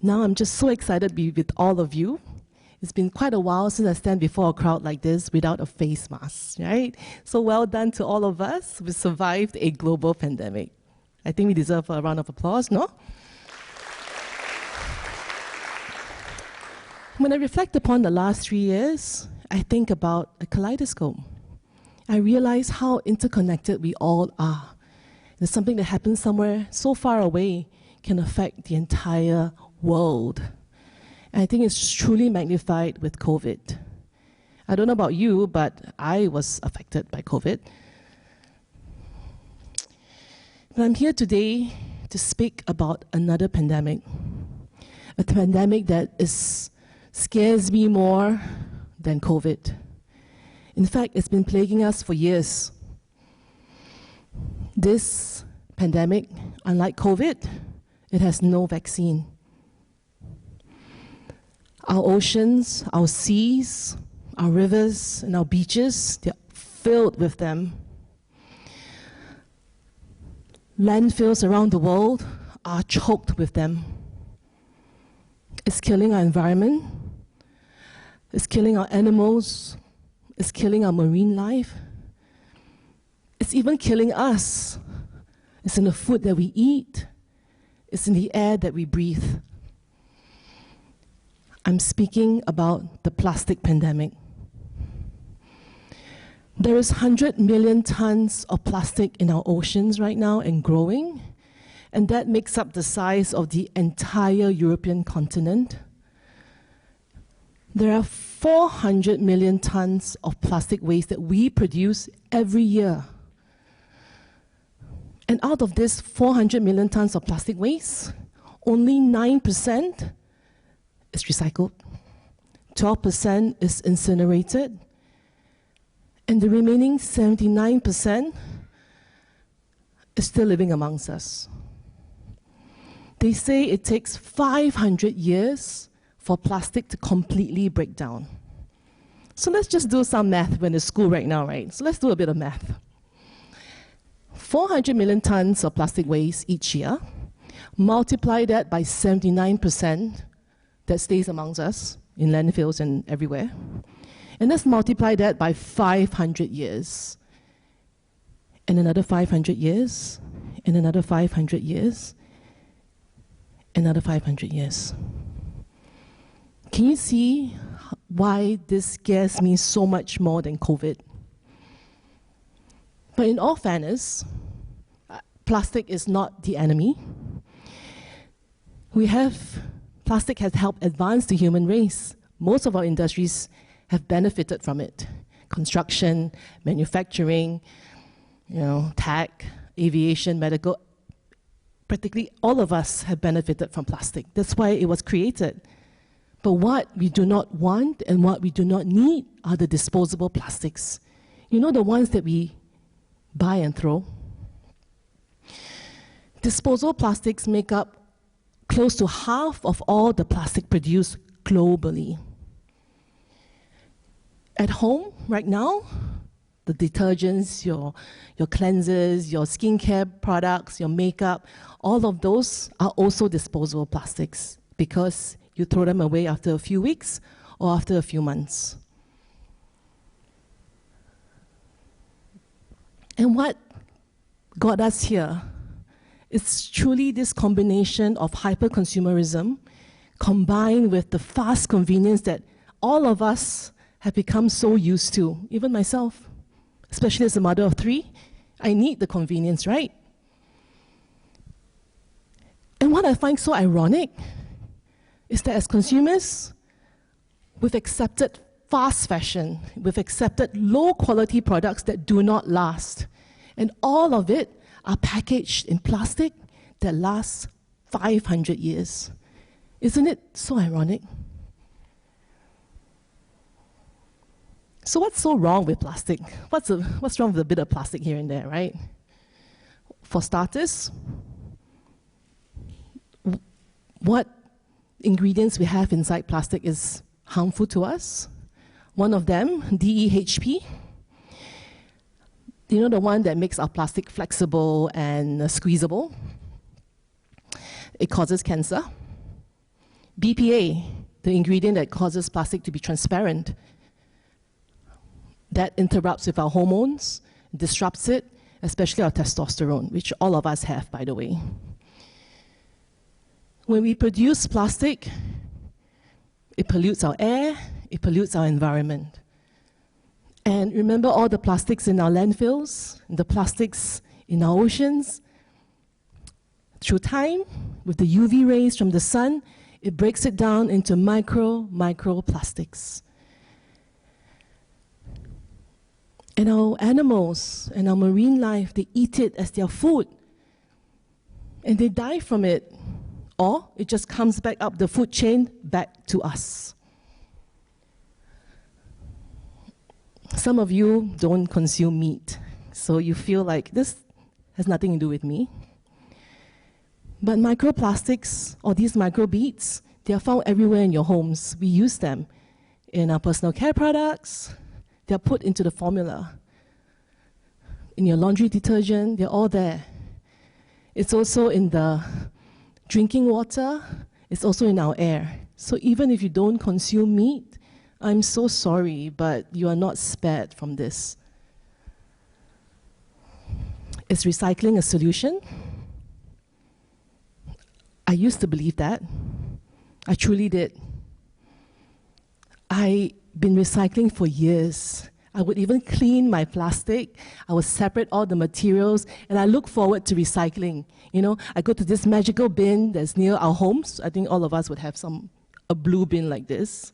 Now I'm just so excited to be with all of you. It's been quite a while since I stand before a crowd like this without a face mask, right? So well done to all of us who survived a global pandemic. I think we deserve a round of applause, no? When I reflect upon the last 3 years, I think about a kaleidoscope. I realize how interconnected we all are. There's something that happens somewhere so far away can affect the entire world. And I think it's truly magnified with COVID. I don't know about you, but I was affected by COVID. But I'm here today to speak about another pandemic. A pandemic that scares me more than COVID. In fact, it's been plaguing us for years. This pandemic, unlike COVID, it has no vaccine. Our oceans, our seas, our rivers, and our beaches, they're filled with them. Landfills around the world are choked with them. It's killing our environment. It's killing our animals. It's killing our marine life. It's even killing us. It's in the food that we eat. It's in the air that we breathe. I'm speaking about the plastic pandemic. There is 100 million tons of plastic in our oceans right now and growing, and that makes up the size of the entire European continent. There are 400 million tons of plastic waste that we produce every year. And out of this 400 million tons of plastic waste, only 9% is recycled, 12% is incinerated, and the remaining 79% is still living amongst us. They say it takes 500 years for plastic to completely break down. So let's just do some math. We're in school right now, right? So let's do a bit of math. 400 million tons of plastic waste each year. Multiply that by 79% that stays amongst us in landfills and everywhere. And let's multiply that by 500 years. And another 500 years. And another 500 years. Another 500 years. Can you see why this scares me so much more than COVID? But in all fairness, plastic is not the enemy. Plastic has helped advance the human race. Most of our industries have benefited from it. Construction, manufacturing, tech, aviation, medical. Practically all of us have benefited from plastic. That's why it was created. But what we do not want and what we do not need are the disposable plastics. You know, the ones that we buy and throw. Disposable plastics make up close to half of all the plastic produced globally. At home, right now, the detergents, your cleansers, your skincare products, your makeup, all of those are also disposable plastics because you throw them away after a few weeks or after a few months. And what got us here is truly this combination of hyper-consumerism combined with the fast convenience that all of us have become so used to, even myself, especially as a mother of 3, I need the convenience, right? And what I find so ironic is that as consumers, we've accepted fast fashion, we've accepted low-quality products that do not last, and all of it are packaged in plastic that lasts 500 years. Isn't it so ironic? So what's so wrong with plastic? What's wrong with a bit of plastic here and there, right? For starters, what ingredients we have inside plastic is harmful to us. One of them, DEHP, you know, the one that makes our plastic flexible and squeezable. It causes cancer. BPA, the ingredient that causes plastic to be transparent, that interrupts with our hormones, disrupts it, especially our testosterone, which all of us have, by the way. When we produce plastic, it pollutes our air, it pollutes our environment. And remember all the plastics in our landfills, the plastics in our oceans? Through time, with the UV rays from the sun, it breaks it down into micro plastics. And our animals and our marine life, they eat it as their food. And they die from it. Or it just comes back up the food chain back to us. Some of you don't consume meat, so you feel like this has nothing to do with me. But microplastics, or these microbeads, they are found everywhere in your homes. We use them in our personal care products. They are put into the formula. In your laundry detergent, they're all there. It's also in the drinking water. It's also in our air. So even if you don't consume meat, I'm so sorry, but you are not spared from this. Is recycling a solution? I used to believe that. I truly did. I've been recycling for years. I would even clean my plastic. I would separate all the materials, and I look forward to recycling. You know, I go to this magical bin that's near our homes. I think all of us would have a blue bin like this.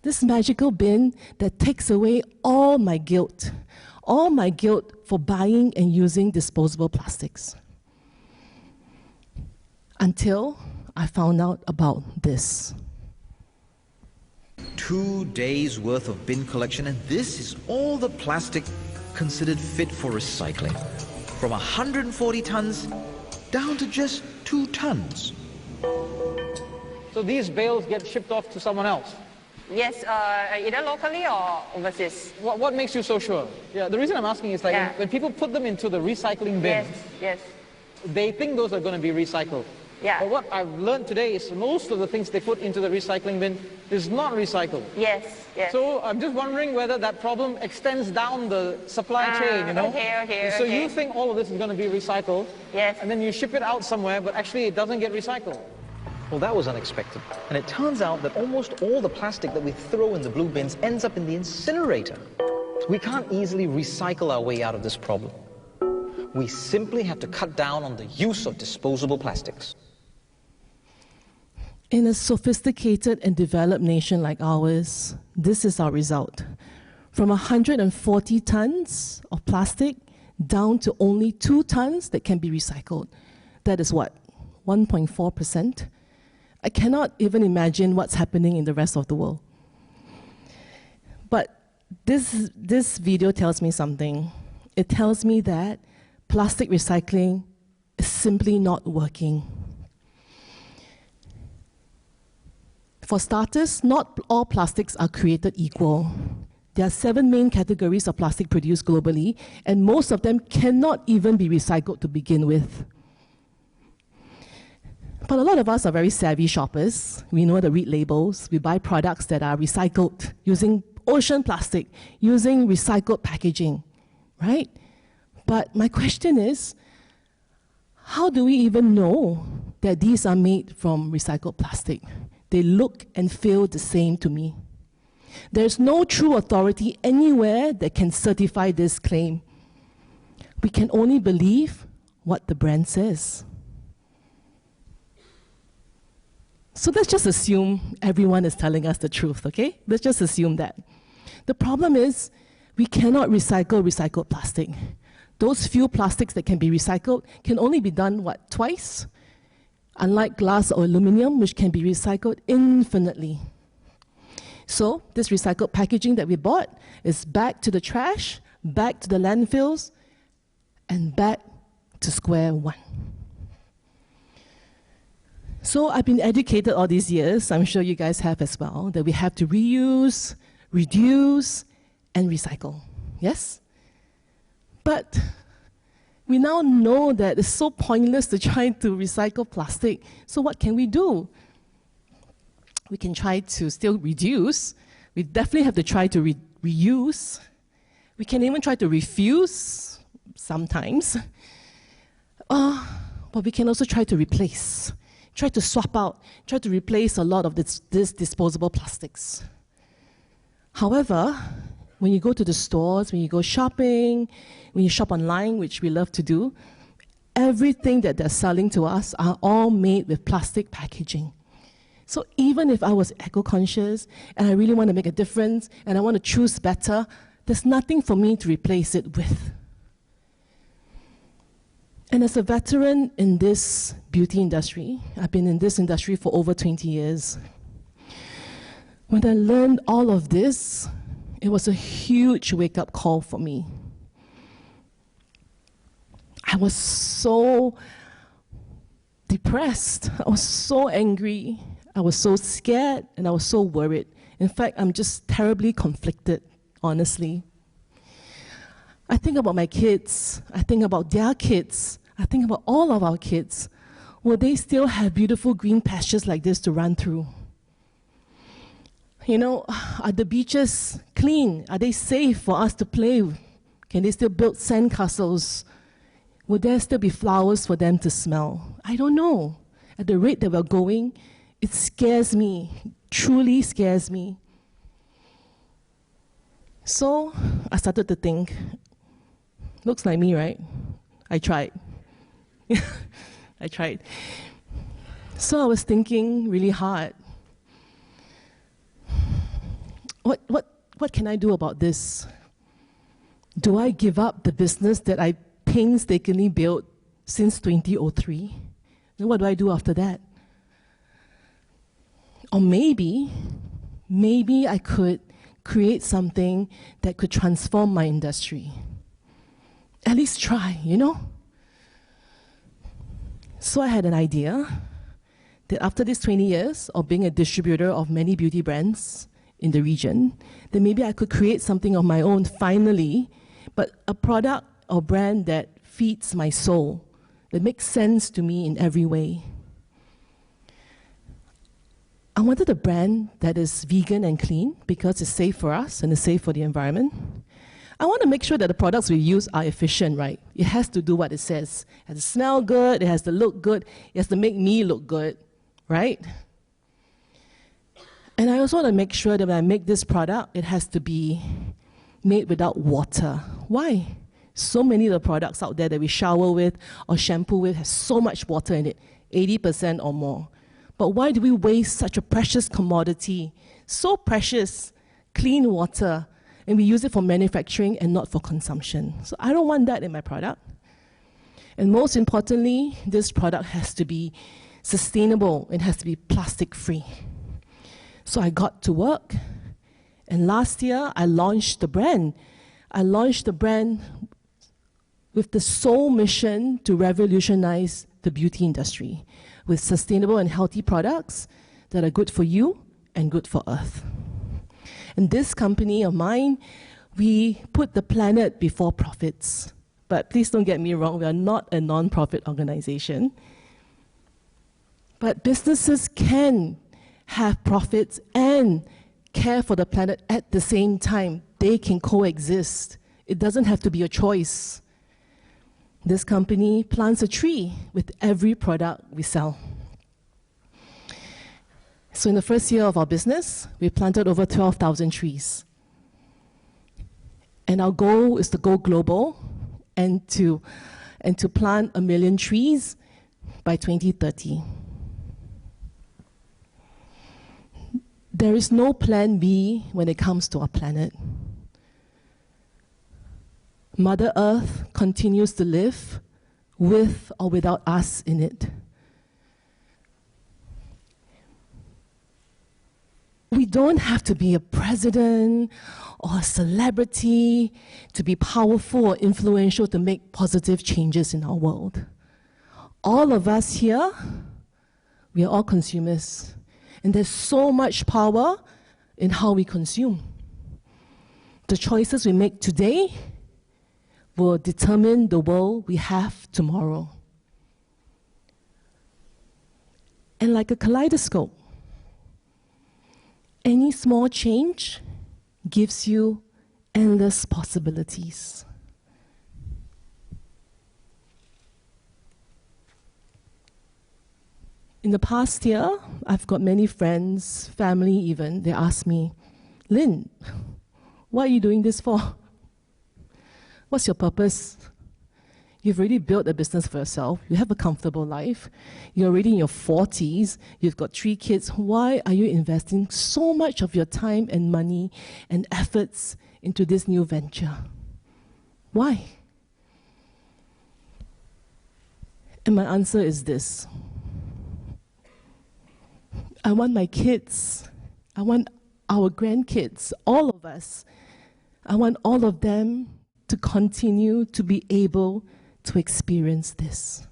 This magical bin that takes away all my guilt for buying and using disposable plastics. Until I found out about this. 2 days worth of bin collection, and this is all the plastic considered fit for recycling. From 140 tons down to just 2 tons. So these bales get shipped off to someone else? Yes, either locally or overseas. What makes you so sure? Yeah, the reason I'm asking is like when people put them into the recycling bin, yes, they think those are going to be recycled. Yeah. But what I've learned today is most of the things they put into the recycling bin is not recycled. Yes. So I'm just wondering whether that problem extends down the supply chain, you know? Okay. So you think all of this is going to be recycled, yes, and then you ship it out somewhere, but actually it doesn't get recycled. Well, that was unexpected. And it turns out that almost all the plastic that we throw in the blue bins ends up in the incinerator. We can't easily recycle our way out of this problem. We simply have to cut down on the use of disposable plastics. In a sophisticated and developed nation like ours, this is our result. From 140 tons of plastic down to only 2 tons that can be recycled. That is what? 1.4%? I cannot even imagine what's happening in the rest of the world. But this video tells me something. It tells me that plastic recycling is simply not working. For starters, not all plastics are created equal. There are 7 main categories of plastic produced globally, and most of them cannot even be recycled to begin with. But a lot of us are very savvy shoppers. We know to read labels. We buy products that are recycled using ocean plastic, using recycled packaging, right? But my question is, how do we even know that these are made from recycled plastic? They look and feel the same to me. There's no true authority anywhere that can certify this claim. We can only believe what the brand says. So let's just assume everyone is telling us the truth, okay? Let's just assume that. The problem is, we cannot recycle recycled plastic. Those few plastics that can be recycled can only be done, what, twice? Unlike glass or aluminum, which can be recycled infinitely. So this recycled packaging that we bought is back to the trash, back to the landfills, and back to square one. So I've been educated all these years, I'm sure you guys have as well, that we have to reuse, reduce, and recycle. Yes? But we now know that it's so pointless to try to recycle plastic. So what can we do? We can try to still reduce. We definitely have to try to reuse. We can even try to refuse sometimes. But we can also try to replace, try to swap out, try to replace a lot of this disposable plastics. However, when you go to the stores, when you go shopping, when you shop online, which we love to do, everything that they're selling to us are all made with plastic packaging. So even if I was eco-conscious and I really want to make a difference and I want to choose better, there's nothing for me to replace it with. And as a veteran in this beauty industry, I've been in this industry for over 20 years. When I learned all of this, it was a huge wake-up call for me. I was so depressed. I was so angry. I was so scared, and I was so worried. In fact, I'm just terribly conflicted, honestly. I think about my kids. I think about their kids. I think about all of our kids. Will they still have beautiful green pastures like this to run through? You know, are the beaches clean? Are they safe for us to play? Can they still build sandcastles? Will there still be flowers for them to smell? I don't know. At the rate that we're going, it scares me, truly scares me. So I started to think, looks like me, right? I tried. I tried. So I was thinking really hard. What can I do about this? Do I give up the business that I painstakingly built since 2003? Then what do I do after that? Or maybe I could create something that could transform my industry. At least try, you know? So I had an idea that after these 20 years of being a distributor of many beauty brands in the region, then maybe I could create something of my own finally, but a product or brand that feeds my soul, that makes sense to me in every way. I wanted a brand that is vegan and clean because it's safe for us and it's safe for the environment. I want to make sure that the products we use are efficient, right? It has to do what it says. It has to smell good, it has to look good, it has to make me look good, right? And I also want to make sure that when I make this product, it has to be made without water. Why? So many of the products out there that we shower with or shampoo with have so much water in it, 80% or more. But why do we waste such a precious commodity, so precious, clean water, and we use it for manufacturing and not for consumption? So I don't want that in my product. And most importantly, this product has to be sustainable. It has to be plastic-free. So I got to work, and last year I launched the brand. I launched the brand with the sole mission to revolutionize the beauty industry with sustainable and healthy products that are good for you and good for Earth. And this company of mine, we put the planet before profits. But please don't get me wrong, we are not a non-profit organization. But businesses can have profits and care for the planet at the same time. They can coexist. It doesn't have to be a choice. This company plants a tree with every product we sell. So in the first year of our business, we planted over 12,000 trees. And our goal is to go global and to plant 1 million trees by 2030. There is no plan B when it comes to our planet. Mother Earth continues to live with or without us in it. We don't have to be a president or a celebrity to be powerful or influential to make positive changes in our world. All of us here, we are all consumers. And there's so much power in how we consume. The choices we make today will determine the world we have tomorrow. And like a kaleidoscope, Any small change gives you endless possibilities. In the past year, I've got many friends, family even, they ask me, Lynn, what are you doing this for? What's your purpose? You've already built a business for yourself. You have a comfortable life. You're already in your 40s. You've got 3 kids. Why are you investing so much of your time and money and efforts into this new venture? Why? And my answer is this. I want my kids, I want our grandkids, all of us, I want all of them to continue to be able to experience this.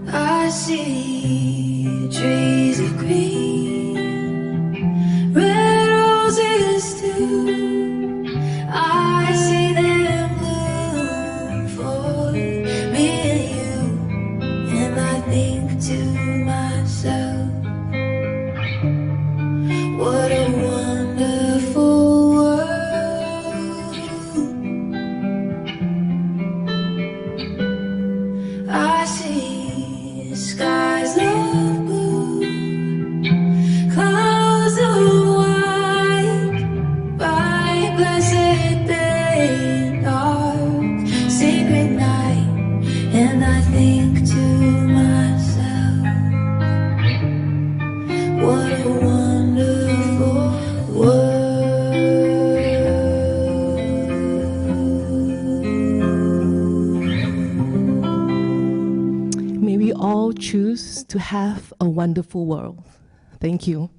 I see trees of green, red roses too. I see them bloom for me and you, and I think to myself, what a wonderful world. I see skies of blue, clouds of white, bright blessed day and dark sacred night, and I think to myself, what a wonderful world. May we all choose to have a wonderful world. Thank you.